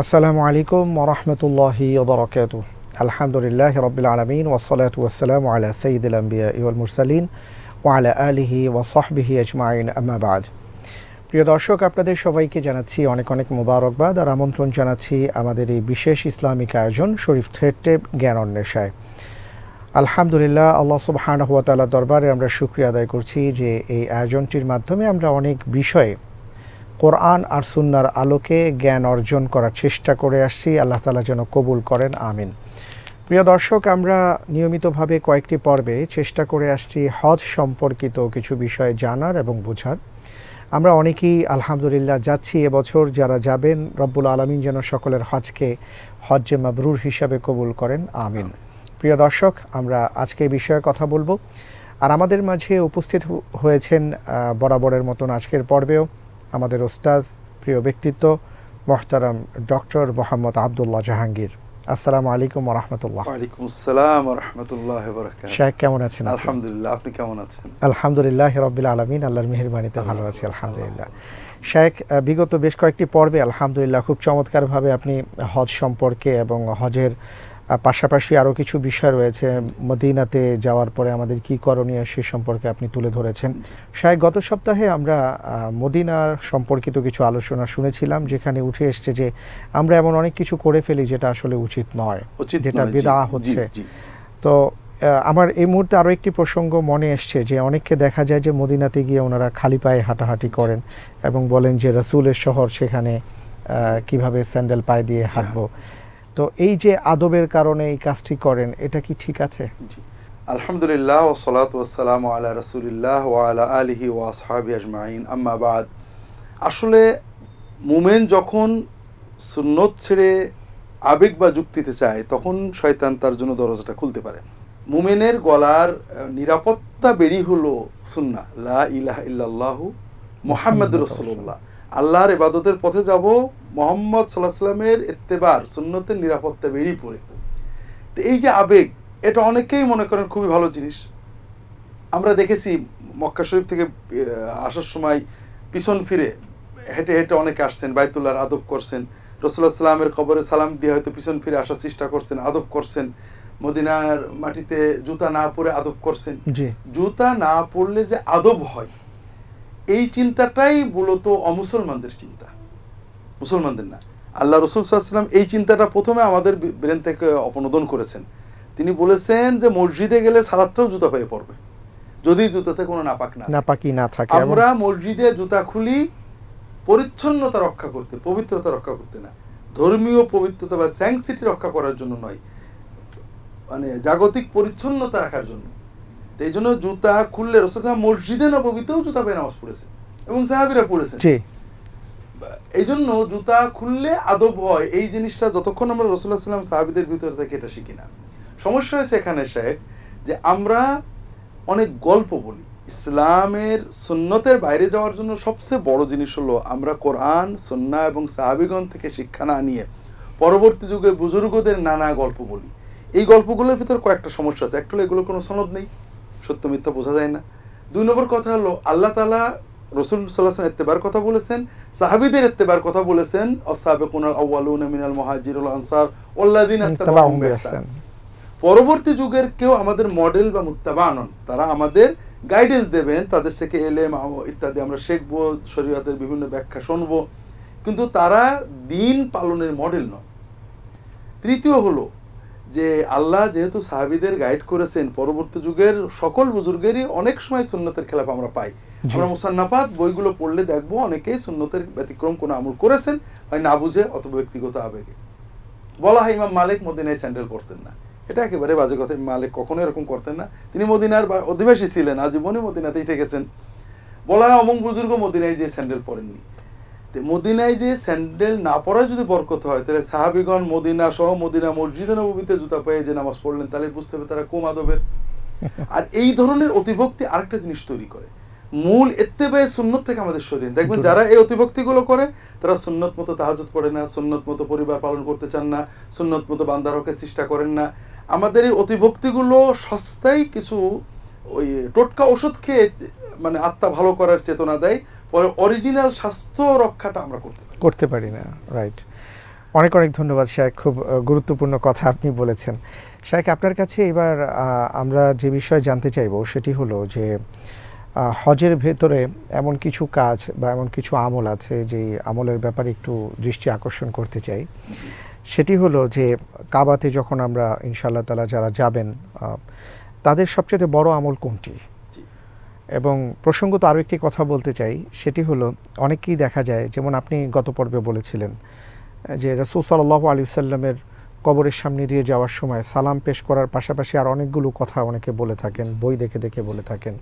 আসসালামু আলাইকুম ওয়া রাহমাতুল্লাহি ওয়া বারাকাতুহু। আলহামদুলিল্লাহি রাব্বিল আলামিন ওয়াস সালাতু ওয়াস সালামু আলা সাইয়্যিদিল আমবিয়াই ওয়াল মুরসালিন ওয়া আলা আলিহি ওয়া সাহবিহি আজমাইন, আম্মা বা'দ। প্রিয় দর্শক, আপনাদের সবাইকে জানাচ্ছি অনেক অনেক মোবারকবাদ আর আমন্ত্রণ জানাচ্ছি আমাদের এই বিশেষ ইসলামিক আয়োজন শরীফ থ্রেড টেপ জ্ঞান অন্বেষায়। আলহামদুলিল্লাহ, আল্লাহ সুবহানাহু ওয়া তাআলার দরবারে আমরা শুকরিয়া আদায় করছি যে এই আয়োজনটির মাধ্যমে আমরা অনেক বিষয়ে কোরআন আর সুন্নাহর আলোকে জ্ঞান অর্জন করার চেষ্টা করে আসছি। আল্লাহ তাআলা যেন কবুল করেন, আমিন। প্রিয় দর্শক, আমরা নিয়মিতভাবে কয়েকটি পর্বে চেষ্টা করে আসছি হজ সম্পর্কিত কিছু বিষয় জানার এবং বোঝার। আমরা অনেকেই আলহামদুলিল্লাহ যাচ্ছি, এবছর যারা যাবেন রব্বুল আলামিন যেন সকলের হজকে হজ্জে মাবরুর হিসাবে কবুল করেন, আমিন। প্রিয় দর্শক, আমরা আজকে এই বিষয়ে কথা বলবো আর আমাদের মাঝে উপস্থিত হয়েছেন বরাবরের মতন আজকের পর্বেও আমাদের ওস্তাদ, প্রিয় ব্যক্তিত্ব মোহতারাম ডক্টর মোহাম্মদ আব্দুল্লাহ জাহাঙ্গীর। আসসালামু আলাইকুম ওয়া রাহমাতুল্লাহ। ওয়া আলাইকুম আসসালাম ওয়া রাহমাতুল্লাহি ওয়া বারাকাতুহু। শেখ কেমন আছেন? আলহামদুলিল্লাহ, আপনি কেমন আছেন? আলহামদুলিল্লাহি রাব্বিল আলামিন, আল্লাহর মেহেরবানিতে ভালো আছি আলহামদুলিল্লাহ। শেখ, বিগত বেশ কয়েকটি পর্বে আলহামদুলিল্লাহ খুব চমৎকারভাবে আপনি হজ সম্পর্কে এবং হজের পাশাপাশি আরও কিছু বিষয় রয়েছে, মদিনাতে যাওয়ার পরে আমাদের কী করণীয় সে সম্পর্কে আপনি তুলে ধরেছেন। শেখ, গত সপ্তাহে আমরা মদিনার সম্পর্কিত কিছু আলোচনা শুনেছিলাম, যেখানে উঠে এসছে যে আমরা এমন অনেক কিছু করে ফেলি যেটা আসলে উচিত নয়, যেটা বিদআহ হচ্ছে। তো আমার এই মুহূর্তে আরও একটি প্রসঙ্গ মনে এসছে যে অনেককে দেখা যায় যে মদিনাতে গিয়ে ওনারা খালি পায়ে হাঁটাহাঁটি করেন এবং বলেন যে রাসূলের শহর, সেখানে কিভাবে স্যান্ডেল পায়ে দিয়ে হাঁটবো। তো এই যে আদবের কারণে এই কাজটি করেন, এটা কি ঠিক আছে? আলহামদুলিল্লাহ ওয়া সালাতু ওয়াস সালামু আলা রাসূলিল্লাহ ওয়া আলা আলিহি ওয়া আসহাবিহি আজমাইন, আম্মা বা'দ। আসলে মুমিন যখন সুন্নত ছেড়ে আবেগ বা যুক্তিতে চায়, তখন শয়তান তার জন্য দরজাটা খুলতে পারে। মুমিনের গলার নিরাপত্তা বেরি হলো সুন্নাহ, লা ইলাহা ইল্লাল্লাহু মুহাম্মাদুর রাসূলুল্লাহ। আল্লাহর ইবাদতের পথে যাব, মুহাম্মদ সাল্লাল্লাহু আলাইহি ওয়াসাল্লামের ইত্তেবার, সুন্নতের নিরাপত্তা বেরিয়ে পড়ে। তো এই যে আবেগ, এটা অনেকেই মনে করেন খুবই ভালো জিনিস। আমরা দেখেছি মক্কা শরীফ থেকে আসার সময় পিছন ফিরে হেঁটে হেঁটে অনেকে আসছেন, বাইতুল্লাহর আদব করছেন, রাসূলুল্লাহ সাল্লামের কবরে সালাম দিয়ে হয়তো পিছন ফিরে আসার চেষ্টা করছেন, আদব করছেন। মদিনার মাটিতে জুতা না পরে আদব করছেন। জুতা না পরলে যে আদব হয়, এই চিন্তাটাই মূলত অমুসলমানদের চিন্তা, মুসলমানদের না। আল্লাহ রাসূল সাল্লাল্লাহু আলাইহি ওয়াসাল্লাম এই চিন্তাটা প্রথমে আমাদের ব্রেন থেকে অপনোদন করেছেন। তিনি বলেছেন যে মসজিদে গেলে সালাতটাও জুতা পায়ে পড়বে, যদি জুতাতে কোনো নাপাকি না থাকে। আমরা মসজিদে জুতা খুলি পরিচ্ছন্নতা রক্ষা করতে, পবিত্রতা রক্ষা করতে না, ধর্মীয় পবিত্রতা বা স্যাংসিটি রক্ষা করার জন্য নয়, মানে জাগতিক পরিচ্ছন্নতা রাখার জন্য। এই জন্য জুতা খুললে রাসূলুল্লাহ মসজিদে নববীতেও জুতা পায়ে নামাজ পড়েছেন এবং সাহাবীরা পড়েছেন। এই জন্য জুতা খুললে আদব হয়, এই জিনিসটা যতক্ষণ আমরা রাসূলুল্লাহ সাল্লাল্লাহু আলাইহি ওয়াসাল্লাম সাহাবীদের ভিতর থেকে এটা শিখি না। সমস্যা হয়েছে এখানে শেখ, যে আমরা অনেক গল্প বলি। ইসলামের সুন্নতের বাইরে যাওয়ার জন্য সবচেয়ে বড় জিনিস হলো আমরা কোরআন, সুন্নাহ এবং সাহাবীগণ থেকে শিক্ষা না নিয়ে পরবর্তী যুগে বুজুর্গদের নানা গল্প বলি। এই গল্পগুলোর ভিতর কয়েকটা সমস্যা আছে। একটা হলো এগুলো কোনো সনদ নেই, সত্য মিথ্যা বোঝা যায় না। 2 নম্বর কথা হলো আল্লাহ তাআলা রাসূল সাল্লাল্লাহু আলাইহি ওয়াসাল্লাম ইত্তেবার কথা বলেছেন, সাহাবীদের ইত্তেবার কথা বলেছেন, আস-সাবিকুনাল আউয়ালুনা মিনাল মুহাজিরিন ওয়াল আনসার ওয়াল্লাযিনা ইত্তাবাউহুম বিইহসান। পরবর্তী যুগের কেউ আমাদের মডেল বা মুত্তাবা নন, তারা আমাদের গাইডেন্স দেবেন, তাদের থেকে ইলম ইত্যাদি আমরা শিখবো, শরীয়তের বিভিন্ন ব্যাখ্যা শুনবো, কিন্তু তারা দ্বীন পালনের মডেল নয়। তৃতীয় হলো যে আল্লাহ যেহেতু সাহাবীদের গাইড করেছেন, পরবর্তী যুগের সকল বুজুর্গেরই অনেক সময় সুন্নতের খেলাফ আমরা পাই। আমরা মুসান্নাফাত বইগুলো পড়লে দেখবো অনেকেই সুন্নতের ব্যতিক্রম কোনো আমল করেছেন, হয় না বুঝে অথবা ব্যক্তিগত আবেগে। বলা হয় ইমাম মালিক মদিনায় স্যান্ডেল পরতেন না, এটা একেবারে বাজে কথা। মালিক কখনো এরকম করতেন না, তিনি মদিনার অধিবাসী ছিলেন, আজীবনই মদিনাতেই থেকেছেন। বলা হয় অমুক বুজুর্গ মদিনায় যে স্যান্ডেল পরেননি। মদিনায় যে স্যান্ডেল না পরায় যদি বরকত হয়, তাহলে সাহাবীগণ মদিনা সহ মদিনা মসজিদে নববীতে জুতা পায়ে যে নামাজ পড়লেন, তাহলে বুঝতে হবে তারা কম আদবের। আর এই ধরনের অতিভক্তি আরেকটা জিনিস তৈরি করে, মূল ইত্তেবায়ে সুন্নত থেকে আমাদের সরিয়ে। দেখবেন যারা এই অতিভক্তিগুলো করে, তারা সুন্নত মতো তাহাজ্জুদ পড়ে না, সুন্নত মতো পরিবার পালন করতে চান না, সুন্নত মতো বান্দা রক্ষার চেষ্টা করেন না। আমাদের এই অতিভক্তিগুলো সস্তায় কিছু ওই টোটকা ওষুধ খেয়ে মানে আত্মা ভালো করার চেতনা দেয়, পরে অরিজিনাল স্বাস্থ্য রক্ষাটা আমরা করতে পারি না। করতে পারি না, রাইট। অনেক অনেক ধন্যবাদ শায়েখ, খুব গুরুত্বপূর্ণ কথা আপনি বলেছেন। শায়েখ, আপনার কাছে এবার আমরা যে বিষয় জানতে চাইব সেটি হলো যে হজের ভেতরে এমন কিছু কাজ বা এমন কিছু আমল আছে যে আমলের ব্যাপারে একটু দৃষ্টি আকর্ষণ করতে চাই। সেটি হলো যে কাবাতে যখন আমরা ইনশাআল্লাহ তাআলা যারা যাবেন তাদের সবচেয়ে বড় আমল কোনটি? এবং প্রসঙ্গত আরও একটি কথা বলতে চাই, সেটি হলো অনেকেই দেখা যায়, যেমন আপনি গত পর্বে বলেছিলেন যে রাসূল সাল্লাল্লাহু আলাইহি ওয়াসাল্লামের কবরের সামনে দিয়ে যাওয়ার সময় সালাম পেশ করার পাশাপাশি আর অনেকগুলো কথা অনেকে বলে থাকেন, বই দেখে দেখে বলে থাকেন।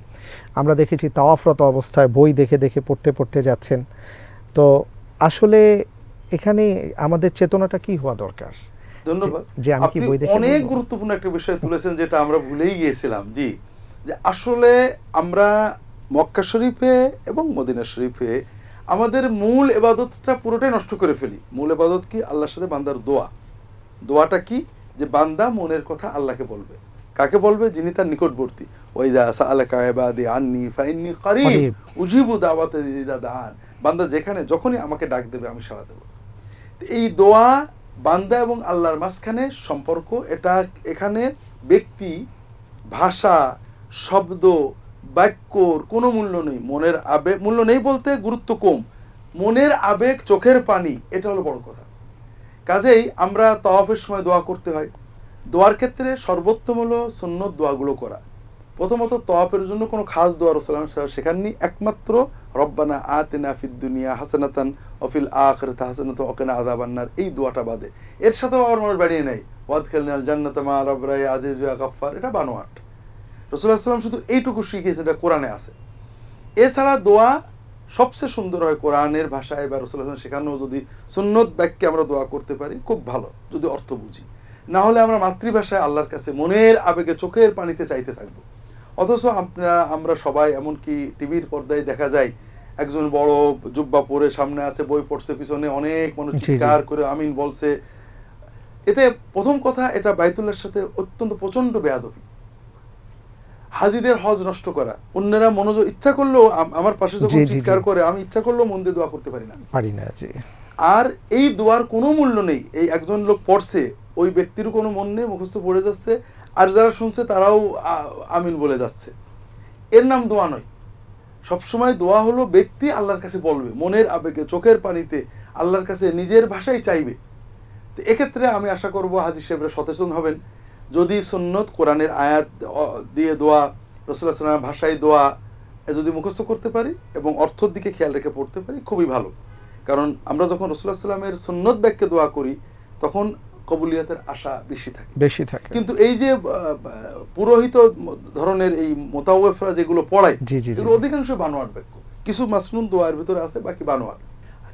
আমরা দেখেছি তাওয়াফরত অবস্থায় বই দেখে দেখে পড়তে পড়তে যাচ্ছেন। তো আসলে এখানে আমাদের চেতনাটা কি হওয়া দরকার? ধন্যবাদ। যে আমি কি বই দেখে অনেক গুরুত্বপূর্ণ একটা বিষয় তুলেছেন, যেটা আমরা ভুলেই গিয়েছিলাম। জি, যে আসলে আমরা মক্কা শরীফে এবং মদিনা শরীফে আমাদের মূল ইবাদতটা পুরোটাই নষ্ট করে ফেলি। মূল ইবাদত কি? আল্লাহর সাথে বান্দার দোয়া। দোয়াটা কি? যে বান্দা মনের কথা আল্লাহকে বলবে। কাকে বলবে? যিনি তার নিকটবর্তী। ওয়াইযা সাআলাকা ইবাদি আন্নী ফাইন্নী করিব উজিবু দাওয়াতা ইযা দাআন। বান্দা যেখানে যখনই আমাকে ডাক দেবে আমি সাড়া দেব। এই দোয়া বান্দা এবং আল্লাহর মাঝখানে সম্পর্ক। এটা এখানে ব্যক্তি, ভাষা, শব্দ, বাক্যর কোনো মূল্য নেই। মনের আবেগ মূল্য নেই বলতে গুরুত্ব কম। মনের আবেগ, চোখের পানি, এটা হলো বড় কথা। কাজেই আমরা তাওয়াফের সময় দোয়া করতে হয়। দোয়ার ক্ষেত্রে সর্বোত্তম হলো সুন্নত দোয়াগুলো করা। প্রথমত তাওয়াফের জন্য কোনো খাস দোয়া রাসূলুল্লাহ সাল্লাল্লাহু আলাইহি ওয়াসাল্লাম শেখাননি, একমাত্র রব্বানা আতিনা ফিদ দুনিয়া হাসানাতান ওয়া ফিল আখিরাতি হাসানাতান ওয়া কিনা আযাবান্নার, এই দোয়াটা বাদে। এর সাথেও আবার মানুষ বাড়িয়ে নেয় ওয়াদখিলনাল জান্নাতা মা রাব্বিয়া আজিজ ওয়া গাফফার, এটা বানোয়াট। রাসূলুল্লাহ সাল্লাল্লাহু আলাইহি ওয়াসাল্লাম শুধু এইটুকু শিখিয়েছেন, এটা কোরআনে আছে। এছাড়া দোয়া সবচেয়ে সুন্দর হয় কোরআনের ভাষায় বা রাসূলুল্লাহ সাল্লাল্লাহু আলাইহি ওয়াসাল্লাম শেখানো যদি সুন্নত বাক্যে আমরা দোয়া করতে পারি, খুব ভালো, যদি অর্থ বুঝি। না হলে আমরা মাতৃভাষায় আল্লাহর কাছে মনের আবেগে চোখের পানিতে চাইতে থাকবো। অথচ আমরা সবাই, এমনকি টিভির পর্দায় দেখা যায় একজন বড় জুব্বা পরে সামনে আছে, বই পড়ছে, পিছনে অনেক মানুষ চিৎকার করে আমিন বলছে। এতে প্রথম কথা, এটা বাইতুল্লাহর সাথে অত্যন্ত প্রচন্ড বেয়াদবি। হাজিদের হজ নষ্ট করা। অন্যরা মনোযোগ ইচ্ছা করলেও, আমার পাশে যখন চিৎকার করে, আমি ইচ্ছা করলেও মন দিয়ে দোয়া করতে পারি না। আর এই দোয়ার কোনো মূল্য নেই। এই একজন লোক পড়ছে, ওই ব্যক্তিরও কোনো মন নেই, মুখস্থ পড়ে যাচ্ছে, আর যারা শুনছে তারাও আমিন বলে যাচ্ছে। এর নাম দোয়া নয়। সবসময় দোয়া হলো ব্যক্তি আল্লাহর কাছে বলবে, মনের আবেগে চোখের পানিতে আল্লাহর কাছে নিজের ভাষায় চাইবে। তো এক্ষেত্রে আমি আশা করব হাজী সাহেবরা সচেতন হবেন। যদি সুন্নত কোরআনের আয়াত দিয়ে দোয়া, রাসূলুল্লাহ সাল্লাল্লাহু আলাইহি ওয়াসাল্লামের ভাষায় দোয়া যদি মুখস্থ করতে পারি এবং অর্থের দিকে খেয়াল রেখে পড়তে পারি, খুবই ভালো। কারণ আমরা যখন রাসূলুল্লাহ সাল্লাল্লাহু আলাইহি ওয়াসাল্লামের সুন্নত বাক্যে দোয়া করি, তখন কবুলিয়তের আশা বেশি থাকে। কিন্তু এই যে পুরোহিত ধরনের এই মুতাওয়াফিরা যেগুলো পড়ায়, এগুলো অধিকাংশ বানোয়াট বাক্য। কিছু মাসনুন দোয়ার ভিতরে আছে, বাকি বানোয়াট।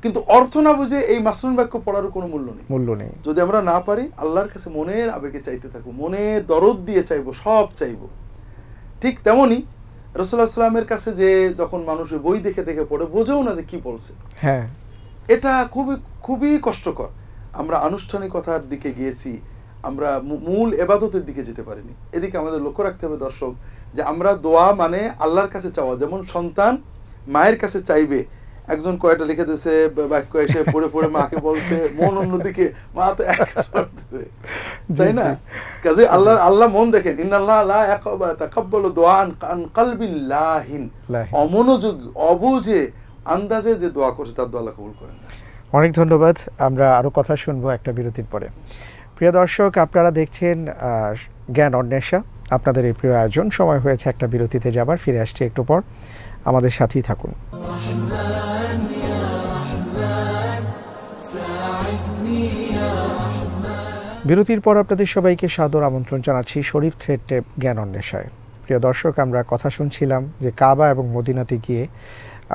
কিন্তু অর্থ না বুঝে এই মাসনুন বাক্য পড়ারও কোনো মূল্য নেই। যদি আমরা না পারি আল্লাহর কাছে মনের আবেগে চাইতে থাকবো, মনের দরদ দিয়ে চাইবো, সব চাইবো। ঠিক তেমনি রাসূলুল্লাহ সাল্লাল্লাহু আলাইহি ওয়াসাল্লামের কাছে যে যখন মানুষ বই দেখে দেখে পড়ে, বোঝেও না যে কি বলছে, হ্যাঁ, এটা খুবই খুবই কষ্টকর। আমরা আনুষ্ঠানিকতার দিকে গিয়েছি, আমরা মূল ইবাদতের দিকে যেতে পারিনি। এদিকে আমাদের লক্ষ্য রাখতে হবে দর্শক, যে আমরা দোয়া মানে আল্লাহর কাছে চাওয়া। যেমন সন্তান মায়ের কাছে চাইবে, একজন কয়টা লিখে দিয়েছে বাক্য, এসে পড়ে পড়ে মাকে বলছে, মন অন্যদিকে, মা তো তাই না? কাজে আল্লাহ মন দেখেন, ইন্নাল্লাহ লা ইয়াতাকাব্বালু দুআন আন কলবিন লাহিন, অমনোযোগ, অবুঝে, আন্দাজে যে দোয়া করছে তার দোয়া আল্লাহ কবুল করেন না। অনেক ধন্যবাদ। আমরা আরো কথা শুনবো একটা বিরতির পরে। প্রিয় দর্শক, আপনারা দেখছেন জ্ঞান অন্বেষা, আপনাদের এই প্রিয় আয়োজন। সময় হয়েছে একটা বিরতিতে যাবার, ফিরে আসছি একটু পর, আমাদের সাথেই থাকুন। বিরতির পর আপনাদের সবাইকে সাদর আমন্ত্রণ জানাচ্ছি শরীফ থ্রেড টেপ জ্ঞান অন্বেষায়। প্রিয় দর্শক, আমরা কথা শুনছিলাম যে কাবা এবং মদিনাতে গিয়ে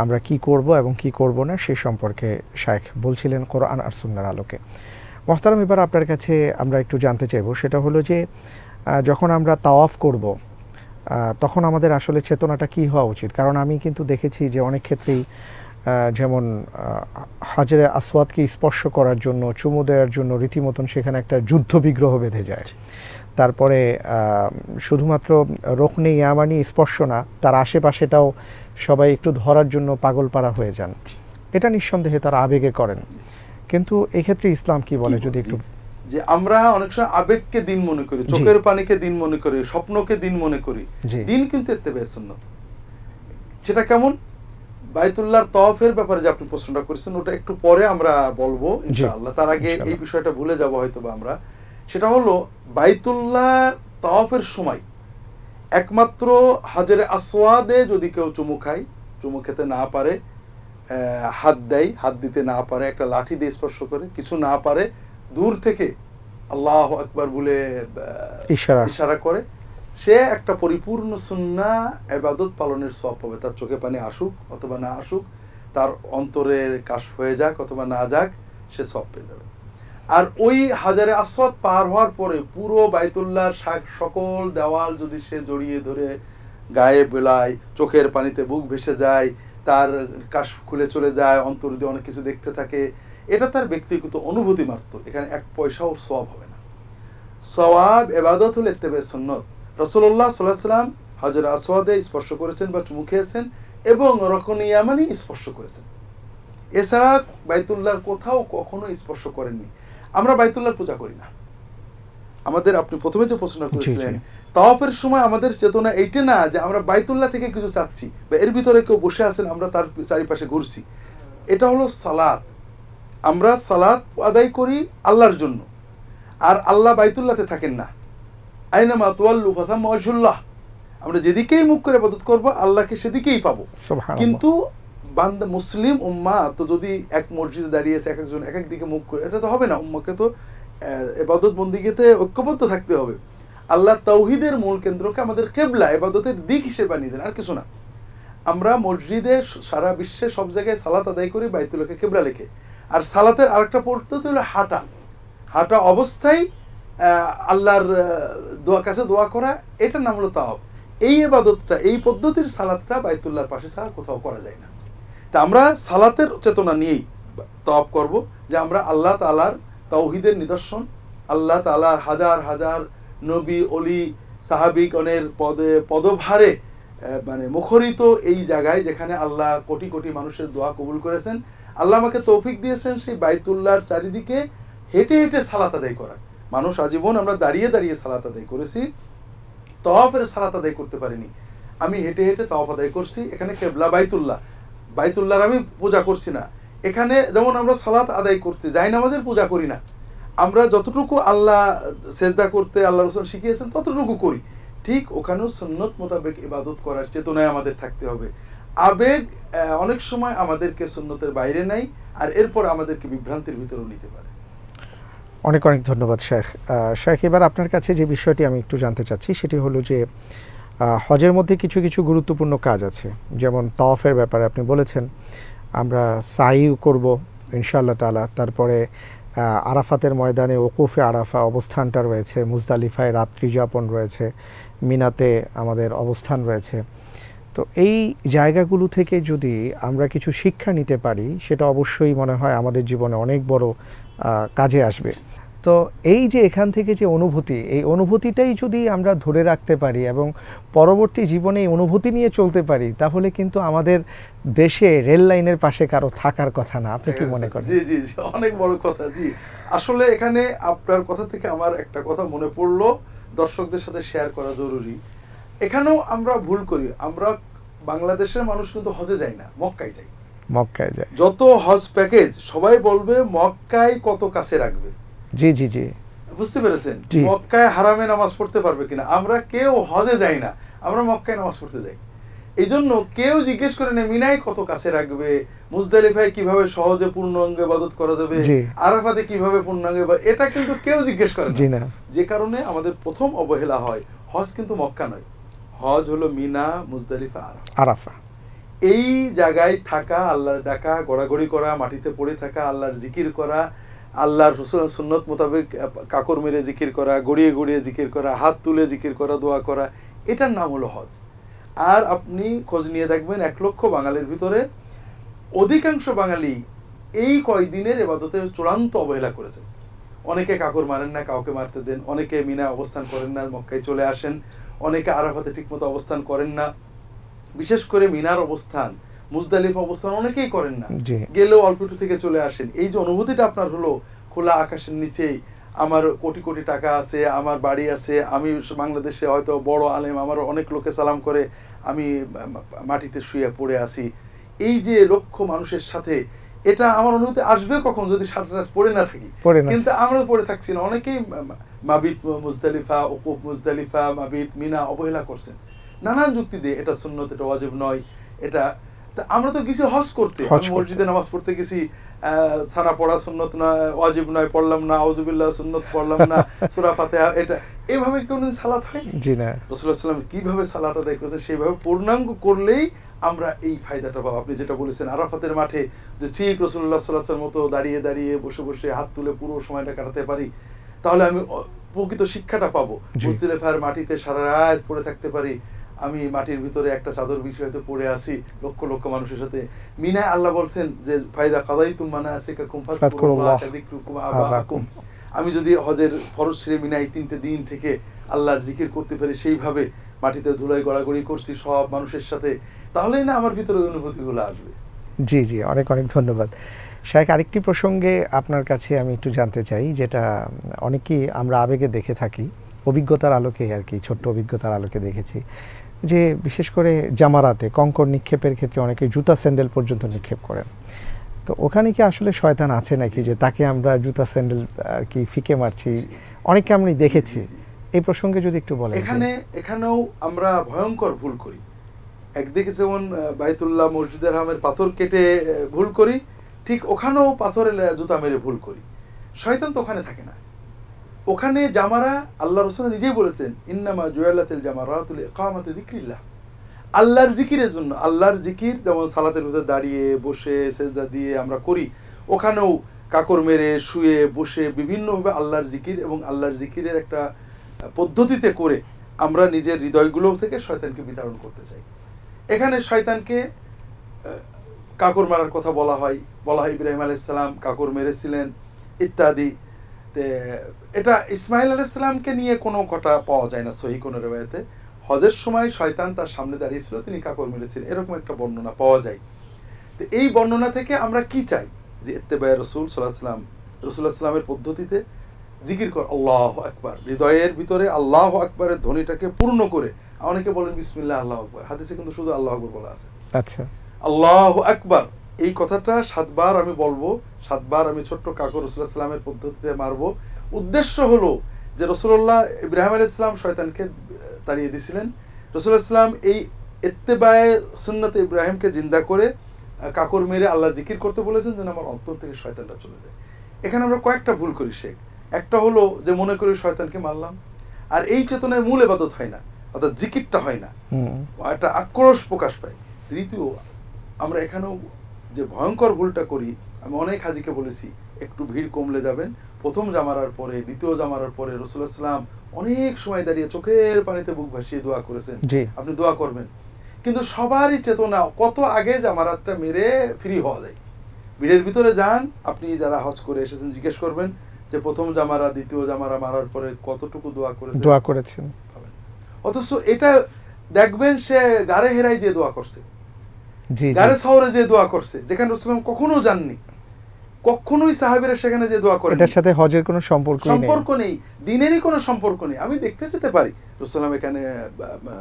আমরা কি করব এবং কি করব না সে সম্পর্কে শায়েখ বলছিলেন কোরআন আর সুন্নাহর আলোকে। মোহতারাম, এবার আপনার কাছে আমরা একটু জানতে চাইব, সেটা হলো যে যখন আমরা তাওয়াফ করব তখন আমাদের আসলে চেতনাটা কি হওয়া উচিত? কারণ আমি কিন্তু দেখেছি যে অনেক ক্ষেত্রেই যেমন হাজরে আসওয়াদকে স্পর্শ করার জন্য, চুমু দেওয়ার জন্য রীতিমতন সেখানে একটা যুদ্ধ বিগ্রহ বেঁধে যায়। তারপরে শুধুমাত্র রুকনে ইয়ামানি স্পর্শ না, তার আশেপাশেটাও সবাই একটু ধরার জন্য পাগল পাড়া হয়ে যান। এটা নিঃসন্দেহে তারা আবেগে করেন। কিন্তু এই ক্ষেত্রে ইসলাম কি বলে যদি একটু, যে আমরা অনেক সময় আবেগকে দিন মনে করি, চোখের পানিকে দিন মনে করি, স্বপ্নকে দিন মনে করি। দিন কিন্তু ইত্তেবা সুন্নাত। সেটা কেমন? বাইতুল্লাহর তওয়াফের ব্যাপারে যে আপনি প্রশ্নটা করেছেন ওটা একটু পরে আমরা বলবো ইনশাআল্লাহ। তার আগে এই বিষয়টা ভুলে যাব হয়তো বা আমরা। সেটা হলো বাইতুল্লাহর তওয়াফের সময় একমাত্র হাজরে আসওয়াদে যদি কেউ চুমু খায়, চুমু খেতে না পারে, হাত দেয়, হাত দিতে না পারে, একটা লাঠি দিয়ে স্পর্শ করে, কিছু না পারে, দূর থেকে আল্লাহু আকবার বলে ইশারা করে, সে একটা পরিপূর্ণ সুন্নাহ ইবাদত পালনের সওয়াব পাবে। তার চোখে পানি আসুক অথবা না আসুক, তার অন্তরের কাশফ হয়ে যাক অথবা না যাক, সে সওয়াব পেয়ে যাবে। আর ওই হাজারে আসওয়াদ পার হওয়ার পরে পুরো বাইতুল্লাহর সকল দেওয়াল যদি সে জড়িয়ে ধরে গায়ে বেলায়, চোখের পানিতে বুক ভেসে যায়, তার কাশফ খুলে চলে যায়, অন্তর দিয়ে অনেক কিছু দেখতে থাকে, এটা তার ব্যক্তিগত অনুভূতি মাত্র। এখানে এক পয়সাও সওয়াব হবে না। সওয়াব ইবাদত হলো ইত্তেবা সুন্নাত। রাসূলুল্লাহ সাল্লাল্লাহু আলাইহি ওয়াসাল্লাম হাজরে আসওয়াদে স্পর্শ করেছেন বা চুমু খেয়েছেন এবং রুকনে ইয়ামানি স্পর্শ করেছেন। এছাড়া বাইতুল্লাহর কোথাও কখনো স্পর্শ করেননি। আমরা বাইতুল্লাহর পূজা করি না। আমাদের, আপনি প্রথমে যে প্রশ্ন করেছিলেন, তাওয়াফের সময় আমাদের চেতনা এইটা না যে আমরা বাইতুল্লাহ থেকে কিছু চাচ্ছি বা এর ভিতরে কেউ বসে আছেন আমরা তার চারিপাশে ঘুরছি। এটা হলো সালাত। আমরা সালাত আদায় করি আল্লাহর জন্য, আর আল্লাহ বাইতুল্লাহতে থাকেন না। আইনামা তুওয়াল্লু ফাসাম্মা ওয়াজহুল্লাহ। আমরা যেদিকেই মুখ করে ইবাদত করব আল্লাহকে সেদিকেই পাবো। কিন্তু বান্দা মুসলিম উম্মাহ তো যদি এক মসজিদে দাঁড়িয়ে আছে, এক একজন এক এক দিকে মুখ করে, এটা তো হবে না। উম্মাহকে তো ইবাদত বন্দিগিতে ঐক্যবদ্ধ থাকতে হবে। আল্লাহ তাওহীদের মূল কেন্দ্রকে আমাদের কিবলা, ইবাদতের দিক হিসেবে বানিয়ে দেন, আর কিছু না। আমরা মসজিদে সারা বিশ্বে সব জায়গায় সালাত আদায় করি বাইতুল্লাহকে কিবলা রেখে। আর সালাতের আরেকটা পদ্ধতি হলো হাঁটা। হাঁটা অবস্থায় আল্লাহর কাছে দোয়া করা, এটার নাম হলো তাওয়াব। এই ইবাদতটা, এই পদ্ধতির সালাতটা বাইতুল্লাহর পাশে ছাড়া কোথাও করা যায় না। তা আমরা সালাতের চেতনা নিয়েই তাওয়াব করব, যে আমরা আল্লাহ তাআলার তাওহীদের নিদর্শন, আল্লাহ তাআলার হাজার হাজার নবী ওলি সাহাবীগণের পদভারে মানে মুখরিত এই জায়গায় যেখানে আল্লাহ কোটি কোটি মানুষের দোয়া কবুল করেছেন, আল্লাহ আমাকে তৌফিক দিয়েছেন সেই বাইতুল্লাহর চারিদিকে হেঁটে হেঁটে সালাত আদায় করার। মানুষ আজীবন আমরা দাঁড়িয়ে দাঁড়িয়ে সালাত আদায় করেছি, তাওয়াফের সালাত আদায় করতে পারিনি। আমি হেঁটে হেঁটে তাওয়াফ আদায় করছি। এখানে কিবলা বাইতুল্লাহ, বাইতুল্লাহর আমি পূজা করছি না। এখানে যেমন আমরা সালাত আদায় করতে যাই, নামাজের পূজা করি না। আমরা যতটুকু আল্লাহ সেজদা করতে আল্লাহ রাসূল শিখিয়েছেন ততটুকু করি। ঠিক ওখানেও সুন্নত মোতাবেক ইবাদত করার চেতনায় আমাদের থাকতে হবে। আবেগ অনেক সময় আমাদেরকে সুন্নতের বাইরে নেয়, আর এরপর আমাদেরকে বিভ্রান্তির ভিতরেও নিতে পারে। অনেক অনেক ধন্যবাদ শেখ। শেখ, এবার আপনার কাছে যে বিষয়টি আমি একটু জানতে চাচ্ছি সেটি হলো যে হজের মধ্যে কিছু কিছু গুরুত্বপূর্ণ কাজ আছে, যেমন তাওয়াফের ব্যাপারে আপনি বলেছেন আমরা সাই করব ইনশাআল্লাহ তাআলা। তারপরে আরাফাতের ময়দানে ওকুফে আরাফা অবস্থানটা রয়েছে, মুজদালিফায় রাত্রি যাপন রয়েছে, মিনাতে আমাদের অবস্থান রয়েছে। তো এই জায়গাগুলো থেকে যদি আমরা কিছু শিক্ষা নিতে পারি সেটা অবশ্যই মনে হয় আমাদের জীবনে অনেক বড় কাজে আসবে। তো এই যে এখান থেকে যে অনুভূতি, এই অনুভূতিটাই যদি আমরা ধরে রাখতে পারি এবং পরবর্তী জীবনে এই অনুভূতি নিয়ে চলতে পারি, তাহলে কিন্তু আমাদের দেশে রেল লাইনের পাশে কারো থাকার কথা না। আপনি কি মনে করেন? জি জি, অনেক বড় কথা। জি, আসলে এখানে আপনার কথা থেকে আমার একটা কথা মনে পড়লো, দর্শকদের সাথে শেয়ার করা জরুরি। এখানেও আমরা ভুল করি। আমরা বাংলাদেশের মানুষ কিন্তু হজে যাই না, মক্কায় যাই। মক্কায় যায়, যত হজ প্যাকেজ সবাই বলবে মক্কায় কত কাছে রাখবে। জি জি জি, বুঝতে পেরেছেন? মক্কায় হারামে নামাজ পড়তে পারবে কিনা। আমরা কেউ হজে যাই না, আমরা মক্কায় নামাজ পড়তে যাই। এই জন্য কেউ জিজ্ঞেস করে না মিনায় কত কাছে রাখবে, মুজদালিফায় কিভাবে সহজে পূর্ণাঙ্গে ইবাদত করা যাবে, আরাফাতে কিভাবে পূর্ণাঙ্গে, এটা কিন্তু কেউ জিজ্ঞেস করে না। যে কারণে আমাদের প্রথম অবহেলা হয়। হজ কিন্তু মক্কা নয়, হজ হলো মিনা, মুজদালিফা, আরাফা। এই জায়গায় থাকা, আল্লাহর ডাকা, গড়াগড়ি করা, মাটিতে পড়ে থাকা, আল্লাহর জিকির করা, আল্লাহর রাসূলের সুন্নত মোতাবেক কাকর মেরে জিকির করা, গড়িয়ে গড়িয়ে জিকির করা, হাত তুলে জিকির করা, দোয়া করা, এটার নাম হলো হজ। আর আপনি খোঁজ নিয়ে দেখবেন 1 লক্ষ বাঙালির ভিতরে অধিকাংশ বাঙালি এই কয়দিনের ইবাদতে চূড়ান্ত অবহেলা করেছেন। অনেকে কাকর মারেন না, কাউকে মারতে দেন। অনেকে মিনা অবস্থান করেন না, মক্কায় চলে আসেন। অনেকে আরাফাতে ঠিকমতো অবস্থান করেন না। বিশেষ করে মিনার অবস্থান মুজদালিফা অবস্থান অনেকেই করেন না, জি গেলেও অল্প একটু থেকে চলে আসেন। এই যে অনুভূতিটা আপনার হলো, খোলা আকাশের নিচেই আমার কোটি কোটি টাকা আছে, আমার বাড়ি আছে, আমি বাংলাদেশে হয়তো বড় আলেম, আমার অনেক লোকে সালাম করে, আমি মাটিতে শুয়ে পড়ে আছি, এই যে লক্ষ মানুষের সাথে, এটা আমার অনুভূতি আসবে কখন যদি সারা রাত পড়ে না থাকি। কিন্তু আমরা পড়ে থাকছি না, অনেকেই মাবিত মুজদালিফা, উকুফ মুজদালিফা, মাবিত মিনা অবহেলা করছেন নানান যুক্তি দিয়ে, এটা সুন্নত, এটা ওয়াজিব নয়, এটা। আমরা তো গেছি হজ করতে, মসজিদে নামাজ পড়তে গেছি, সানা পড়া সুন্নত না, ওয়াজিব নয়, পড়লাম না, আউযুবিল্লাহ সুন্নত পড়লাম না, সূরা ফাতিহা, এটা এইভাবে কোনদিন সালাত হয়? জি না। রাসূলুল্লাহ সাল্লাল্লাহু আলাইহি ওয়াসাল্লাম কিভাবে সালাত আদায় করেছেন সেইভাবে পূর্ণাঙ্গ করলেই আমরা এই ফায়দাটা পাবো। আপনি যেটা বলেছেন আরাফাতের মাঠে যে ঠিক রাসূলুল্লাহ সাল্লাল্লাহু আলাইহি ওয়াসাল্লামের মতো দাঁড়িয়ে দাঁড়িয়ে বসে বসে হাত তুলে পুরো সময়টা কাটাতে পারি, তাহলে আমি প্রকৃত শিক্ষাটা পাবো। মুজদালিফার মাটিতে সারা রাত পড়ে থাকতে পারি, আমি মাটির ভিতরে একটা চাদর বিষয়তে পড়ে আসি লক্ষ লক্ষ মানুষের সাথে। মিনায় আল্লাহ বলছেন যে ফায়দা কাদাইতুম মানাসিকাকুম ফাযকুরুল্লাহ কাযিকরিকুম আবাকুম। আমি যদি হজের ফরজ ছেড়ে মিনায় 3টে দিন থেকে আল্লাহর জিকির করতে পারি, সেইভাবে মাটিতে ধুলাই গড়াগড়ি করছি সব মানুষের সাথে, তাহলেই না আমার ভিতরে অনুভূতিগুলো আসবে। জি জি, অনেক অনেক ধন্যবাদ শাইখ। আরেকটি প্রসঙ্গে আপনার কাছে আমি একটু জানতে চাই, যেটা অনেকেই আমরা আবেগে দেখে থাকি, অভিজ্ঞতার আলোকে আর কি, ছোট্ট অভিজ্ঞতার আলোকে দেখেছি যে বিশেষ করে জামারাতে কঙ্কর নিক্ষেপের ক্ষেত্রে অনেকে জুতা স্যান্ডেল পর্যন্ত নিক্ষেপ করেন। তো ওখানে কি আসলে শয়তান আছে নাকি যে তাকে আমরা জুতা স্যান্ডেল আর কি ফিকে মারছি? অনেকে আমি দেখেছি। এই প্রসঙ্গে যদি একটু বলেন। এখানেও আমরা ভয়ঙ্কর ভুল করি। একদিকে যেমন বাইতুল্লাহ মসজিদের হারামের পাথর কেটে ভুল করি, ঠিক ওখানেও পাথরের জুতা মেরে ভুল করি। শয়তান তো ওখানে থাকে না। ওখানে জামারা আল্লাহ রাসূল নিজেই বলেছেন ইন্নামা জুইলাতিল জামারাতু লিইকামাতি যিকরিল্লাহ, আল্লাহর জিকিরের জন্য। আল্লাহর জিকির যেমন সালাতের ভিতরে দাঁড়িয়ে বসে সেজদা দিয়ে আমরা করি, ওখানেও কাকর মেরে শুয়ে বসে বিভিন্নভাবে আল্লাহর জিকির এবং আল্লাহর জিকিরের একটা পদ্ধতিতে করে আমরা নিজের হৃদয়গুলো থেকে শয়তানকে বিতাড়ন করতে চাই। এখানে শয়তানকে কাকর মারার কথা বলা হয় ইব্রাহিম আলাইহিস সালাম কাকর মেরেছিলেন ইত্যাদি। এটা ইসমাইল আলাইহিস সালামকে নিয়ে কোনো কথা পাওয়া যায় না সহিহ কোনো রিওয়ায়াতে। হজের সময় শয়তান তার সামনে দাঁড়িয়েছিল, তিনি কাকর মেরেছিলেন, এরকম একটা বর্ণনা পাওয়া যায়। তো এই বর্ণনা থেকে আমরা কি চাই যে ইত্তেবায়ে রাসূল সাল্লাল্লাহু আলাইহি ওয়াসাল্লাম, রাসূলুল্লাহ সাল্লাল্লাহু আলাইহি ওয়াসাল্লামের পদ্ধতিতে জিকির কর, আল্লাহু আকবার, হৃদয়ের ভিতরে আল্লাহু আকবারের ধ্বনিটাকে পূর্ণ করে। অনেকে বলেন বিসমিল্লাহ আল্লাহু আকবার, হাদিসে কিন্তু শুধু আল্লাহু আকবার বলা আছে। আচ্ছা, আল্লাহু আকবার এই কথাটা 7 বার আমি বলবো, 7 বার আমি ছোট্ট কাকর রাসূলুল্লাহ সাল্লাল্লাহু আলাইহি ওয়াসাল্লামের পদ্ধতিতে মারবো। উদ্দেশ্য হলো যে রাসূলুল্লাহ ইব্রাহিম আলাইহিস সালাম শয়তানকে তাড়িয়ে দিয়েছিলেন, রাসূলুল্লাহ সাল্লাল্লাহু আলাইহি ওয়াসাল্লাম এই ইত্তেবায়ে সুন্নাতে ইব্রাহিমকে জিন্দা করে কাকর মেরে আল্লাহ জিকির করতে বলেছেন যেন আমার অন্তর থেকে শয়তানটা চলে যায়। এখানে আমরা কয়েকটা ভুল করি শেখ। একটা হলো যে মনে করি শয়তানকে মারলাম, আর এই চেতনায় মূল ইবাদত হয় না, অর্থাৎ জিকিরটা হয় না, একটা আক্রোশ প্রকাশ পায়। তৃতীয়, আমরা এখানেও যে ভয়ঙ্কর ভুলটা করি, আমি অনেক হাজিকে বলেছি একটু ভিড় কমলে যাবেন, প্রথম জামারার পরে দ্বিতীয় জামারার পরে রাসূলুল্লাহ সাল্লাল্লাহু আলাইহি ওয়াসাল্লাম অনেক সময় দাঁড়িয়ে চোখের পানিতে বুক ভাসিয়ে দোয়া করেছেন, আপনি দোয়া করবেন। কিন্তু সবারই চেতনা কত আগে জামারাতটা মেরে ফ্রি হওয়া যায়। ভিড়ের ভিতরে যান, আপনি যারা হজ করে এসেছেন জিজ্ঞেস করবেন যে প্রথম জামারা দ্বিতীয় জামারা মারার পরে কতটুকু দোয়া করেছেন। অথচ এটা দেখবেন সে গারে হেরাই যে দোয়া করছে, গারে শহরে যে দোয়া করছে, যেখানে রাসূলুল্লাহ কখনো যাননি, কখনোই সাহাবীরা সেখানে যে দোয়া করেন, এটার সাথে হজের কোনো সম্পর্ক নেই, দিনেরই কোনো সম্পর্ক নেই। আমি দেখতে যেতে পারি রাসূলুল্লাহ এখানে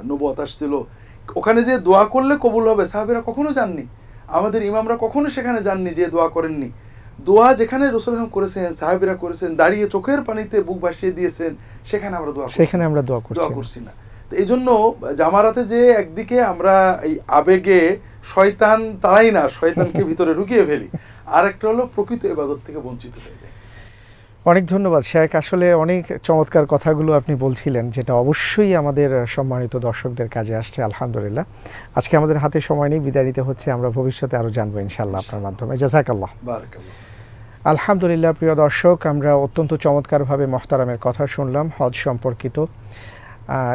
নবুয়ত আসছিল, ওখানে যে দোয়া করলে কবুল হবে, সাহাবীরা কখনো যাননি, আমাদের ইমামরা কখনো সেখানে যাননি যে দোয়া করেননি। দোয়া যেখানে রাসূলুল্লাহ করেছেন, সাহাবীরা করেছেন, দাঁড়িয়ে চোখের পানিতে বুক ভাসিয়ে দিয়েছেন, সেখানে আমরা দোয়া করছি না। তো এই জন্য জামারাতে যে একদিকে আমরা এই আবেগে শয়তান তাড়াই না, শয়তানকে ভিতরে ঢুকিয়ে ফেলি, আর একটা হলো প্রকৃত ইবাদত থেকে বঞ্চিত হয়ে যায়। অনেক ধন্যবাদ শাইখ, আসলে অনেক চমৎকার কথাগুলো আপনি বলছিলেন, যেটা অবশ্যই আমাদের সম্মানিত দর্শকদের কাজে আসছে আলহামদুলিল্লাহ। আজকে আমাদের হাতে সময় নেই, বিদায় নিতে হচ্ছে, আমরা ভবিষ্যতে আরও জানবো ইনশাআল্লাহ আপনার মাধ্যমে। জাযাকাল্লাহ। বারাকাল্লাহ। আলহামদুলিল্লাহ। প্রিয় দর্শক, আমরা অত্যন্ত চমৎকারভাবে মোহতারামের কথা শুনলাম হজ সম্পর্কিত।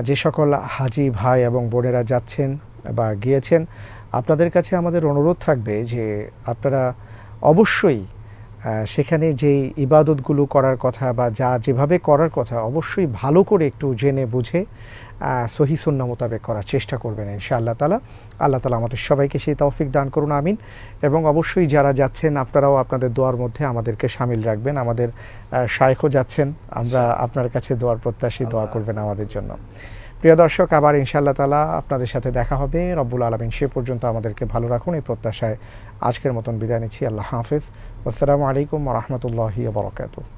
যে সকল হাজি ভাই এবং বোনেরা যাচ্ছেন বা গিয়েছেন, আপনাদের কাছে আমাদের অনুরোধ থাকবে যে আপনারা অবশ্যই সেখানে যেই ইবাদতগুলো করার কথা বা যা যেভাবে করার কথা অবশ্যই ভালো করে একটু জেনে বুঝে সহি সুন্নাহ মোতাবেক করার চেষ্টা করবেন ইনশাআল্লাহ তাআলা। আল্লাহ তাআলা আমাদের সবাইকে সেই তৌফিক দান করুন, আমিন। এবং অবশ্যই যারা যাচ্ছেন আপনারাও আপনাদের দোয়ার মধ্যে আমাদেরকে শামিল রাখবেন। আমাদের শাইখও যাচ্ছেন, আমরা আপনার কাছে দোয়ার প্রত্যাশী, দোয়া করবেন আমাদের জন্য। প্রিয় দর্শক, আবার ইনশাআল্লাহ তাআলা আপনাদের সাথে দেখা হবে। রব্বুল আলামিন সে পর্যন্ত আমাদেরকে ভালো রাখুন, এই প্রত্যাশায় আজকের মতন বিদায় নিচ্ছি। আল্লাহ হাফেজ। আসসালামু আলাইকুম ওয়া রাহমাতুল্লাহি ওয়া বারাকাতুহু।